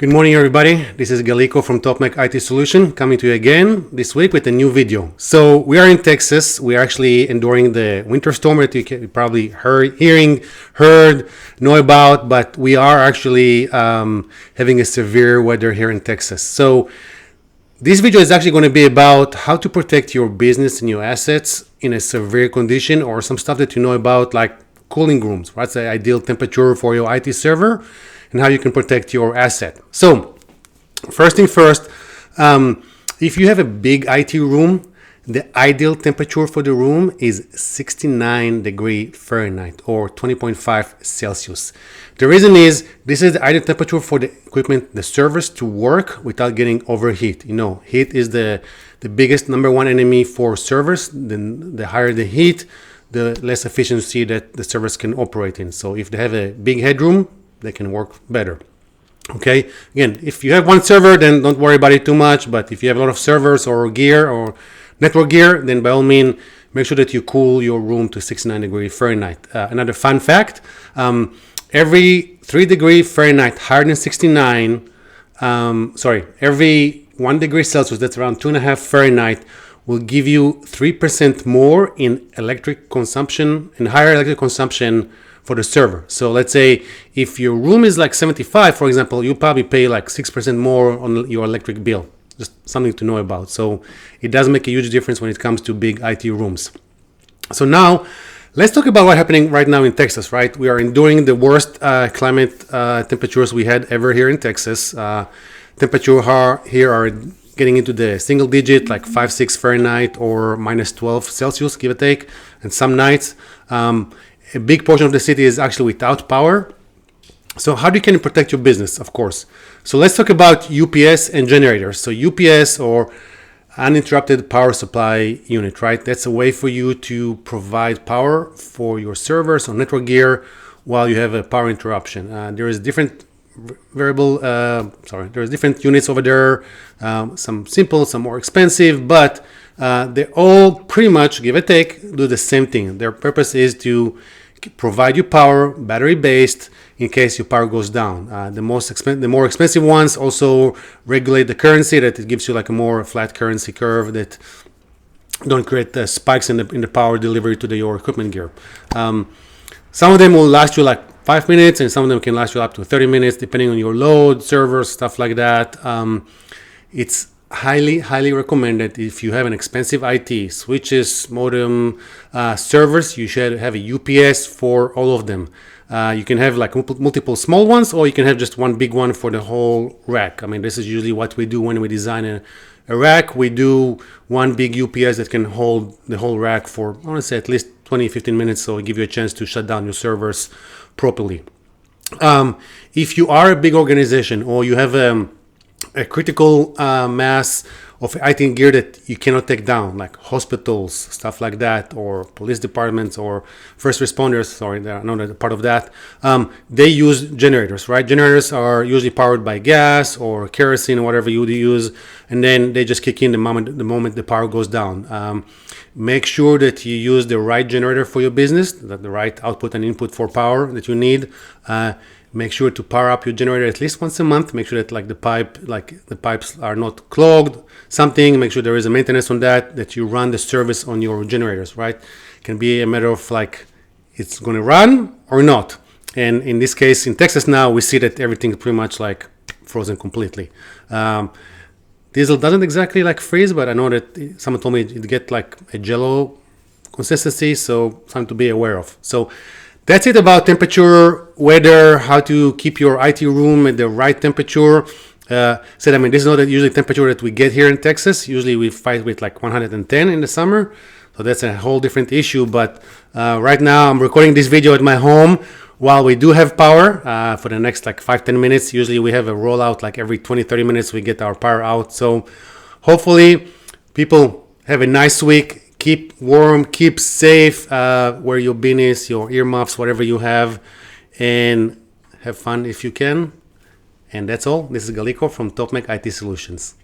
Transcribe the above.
Good morning, everybody. This is Galiko from TopMac IT Solution coming to you again this week with a new video. So we are in Texas. We are actually enduring the winter storm that you probably heard, know about, but we are actually having a severe weather here in Texas. So this video is actually going to be about how to protect your business and your assets in a severe condition, or some stuff that you know about, like cooling rooms. What's the ideal temperature for your IT server, and how you can protect your asset. So first thing first, if you have a big IT room, the ideal temperature for the room is 69 degrees Fahrenheit or 20.5 Celsius. The reason is this is the ideal temperature for the equipment, the servers, to work without getting overheat. You know, heat is the biggest number one enemy for servers. The higher the heat, the less efficiency that the servers can operate in. So if they have a big headroom, they can work better. Okay, again, if you have one server, then don't worry about it too much. But if you have a lot of servers or gear or network gear, then by all means, make sure that you cool your room to 69 degrees Fahrenheit. Another fun fact, every 3 degrees Fahrenheit higher than 69, every 1 degree Celsius, that's around 2.5 Fahrenheit, will give you 3% more in electric consumption and higher electric consumption for the server. So let's say if your room is like 75, for example, you probably pay like 6% more on your electric bill. Just something to know about. So it does make a huge difference when it comes to big IT rooms. So now let's talk about what's happening right now in Texas, right? We are enduring the worst climate temperatures we had ever here in Texas. Temperature here are getting into the single digit, like 5-6 Fahrenheit or minus 12 Celsius, give or take. And some nights, a big portion of the city is actually without power. So how can you protect your business? Of course. So let's talk about UPS and generators. So UPS, or uninterrupted power supply unit, right? That's a way for you to provide power for your servers or network gear while you have a power interruption. There is different there's different units over there. Some simple, some more expensive, but they all pretty much, give or take, do the same thing. Their purpose is to provide you power, battery-based, in case your power goes down. The more expensive ones also regulate the currency, that it gives you like a more flat currency curve that don't create spikes in the power delivery to your equipment gear. Some of them will last you like 5 minutes, and some of them can last you up to 30 minutes, depending on your load, servers, stuff like that. It's highly recommended if you have an expensive IT, switches, modem, servers, you should have a UPS for all of them. You can have like multiple small ones, or you can have just one big one for the whole rack. I mean, this is usually what we do when we design a rack. We do one big UPS that can hold the whole rack for, I want to say, at least 20-15 minutes, so it give you a chance to shut down your servers properly. If you are a big organization, or you have a critical mass of IT gear that you cannot take down, like hospitals, stuff like that, or police departments, or first responders, they're not a part of that, they use generators, right? Generators are usually powered by gas or kerosene or whatever you would use, and then they just kick in the moment the power goes down. Make sure that you use the right generator for your business, that the right output and input for power that you need. Make sure to power up your generator at least once a month. Make sure that the pipes are not clogged. Make sure there is a maintenance on that you run the service on your generators, right? It can be a matter of like, it's going to run or not. And in this case, in Texas now, we see that everything is pretty much like frozen completely. Diesel doesn't exactly like freeze, but I know that someone told me it get like a jello consistency, so something to be aware of. So that's it about temperature, weather, how to keep your IT room at the right temperature. This is not usually temperature that we get here in Texas. Usually we fight with like 110 in the summer, so that's a whole different issue. But right now I'm recording this video at my home while we do have power for the next like 5-10 minutes. Usually we have a rollout like every 20-30 minutes we get our power out. So hopefully people have a nice week. Keep warm, keep safe, wear your beanies, your earmuffs, whatever you have, and have fun if you can. And that's all. This is Galiko from TopMac IT Solutions.